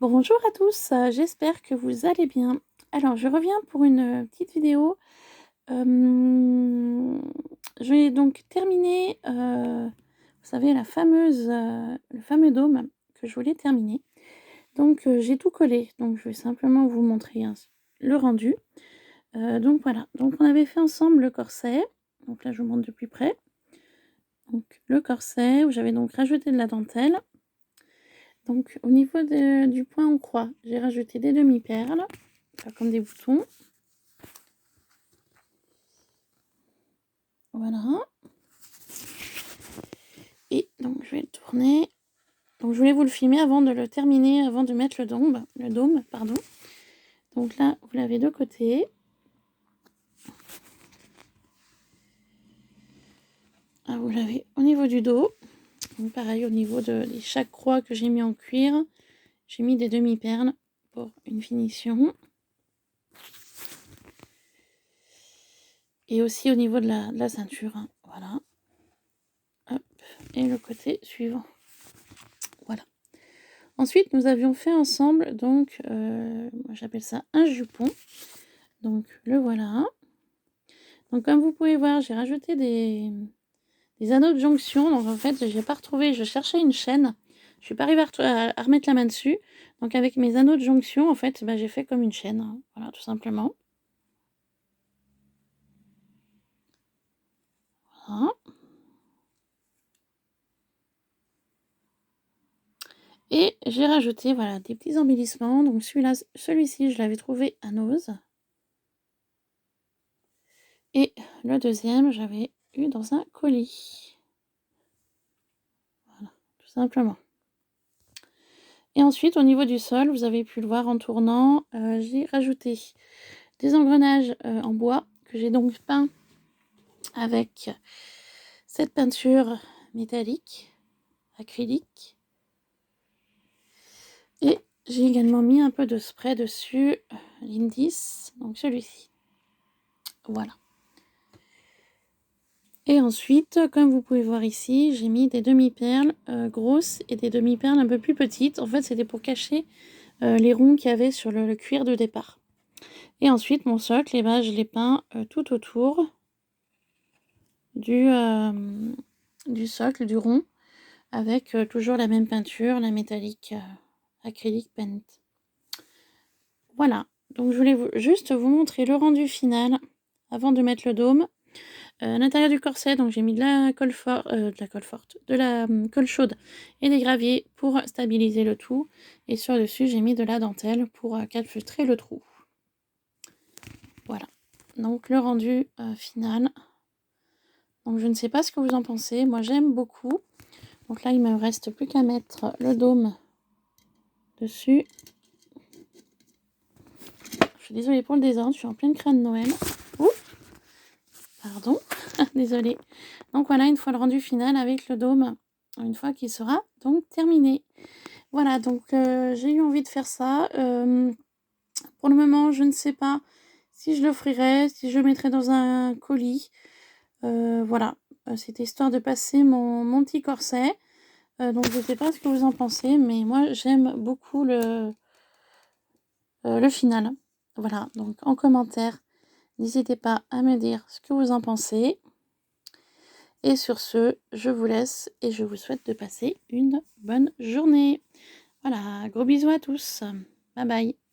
Bonjour à tous, j'espère que vous allez bien. Alors je reviens pour une, petite vidéo. Hem, je vais donc terminer, vous savez le fameux dôme que je voulais terminer. Donc, j'ai tout collé, donc je vais simplement vous montrer le rendu. Donc voilà, donc on avait fait ensemble le corset, donc là je vous montre de plus près. Donc le corset où j'avais donc rajouté de la dentelle. Donc au niveau du point en croix, j'ai rajouté des demi-perles. Comme des boutons. Voilà. Et donc je vais le tourner. Donc je voulais vous le filmer avant de le terminer, avant de mettre le dôme, pardon. Donc là, vous l'avez de côté. Ah, vous l'avez au niveau du dos. Donc pareil, au niveau de chaque croix que j'ai mis en cuir, j'ai mis des demi-perles pour une finition. Et aussi au niveau de la ceinture. Hein. Voilà. Hop. Et le côté suivant. Voilà. Ensuite, nous avions fait ensemble, donc, moi j'appelle ça un jupon. Donc le voilà. Donc comme vous pouvez voir, j'ai rajouté des anneaux de jonction. Donc en fait, j'ai pas retrouvé, je cherchais une chaîne. Je suis pas arrivée à remettre la main dessus. Donc avec mes anneaux de jonction, en fait, j'ai fait comme une chaîne. Hein. Voilà, tout simplement. Voilà. Et j'ai rajouté voilà, des petits embellissements. Donc celui-ci, je l'avais trouvé à Nose. Et le deuxième, j'avais eu dans un colis. Voilà, tout simplement. Et ensuite, au niveau du sol, vous avez pu le voir en tournant, j'ai rajouté des engrenages en bois que j'ai donc peint avec cette peinture métallique, acrylique. Et j'ai également mis un peu de spray dessus, l'Indis, donc celui-ci. Voilà. Et ensuite, comme vous pouvez voir ici, j'ai mis des demi-perles grosses et des demi-perles un peu plus petites. En fait, c'était pour cacher les ronds qu'il y avait sur le cuir de départ. Et ensuite, mon socle, je l'ai peint tout autour du socle, du rond, avec toujours la même peinture, la métallique acrylique paint. Voilà, donc je voulais juste vous montrer le rendu final avant de mettre le dôme. À l'intérieur du corset, donc j'ai mis de la colle forte, de la colle chaude et des graviers pour stabiliser le tout. Et sur dessus, j'ai mis de la dentelle pour calfeutrer le trou. Voilà, donc le rendu final. Donc je ne sais pas ce que vous en pensez, moi j'aime beaucoup. Donc là il me reste plus qu'à mettre le dôme dessus. Je suis désolée pour le désordre, je suis en pleine crâne de Noël. Ouh, pardon, désolée. Donc voilà, une fois le rendu final avec le dôme, une fois qu'il sera donc terminé. Voilà, donc j'ai eu envie de faire ça. Pour le moment, je ne sais pas si je l'offrirai, si je le mettrai dans un colis. Voilà, c'était histoire de passer mon petit corset. Donc je ne sais pas ce que vous en pensez, mais moi j'aime beaucoup le final. Voilà, donc en commentaire, n'hésitez pas à me dire ce que vous en pensez. Et sur ce, je vous laisse et je vous souhaite de passer une bonne journée. Voilà, gros bisous à tous. Bye bye.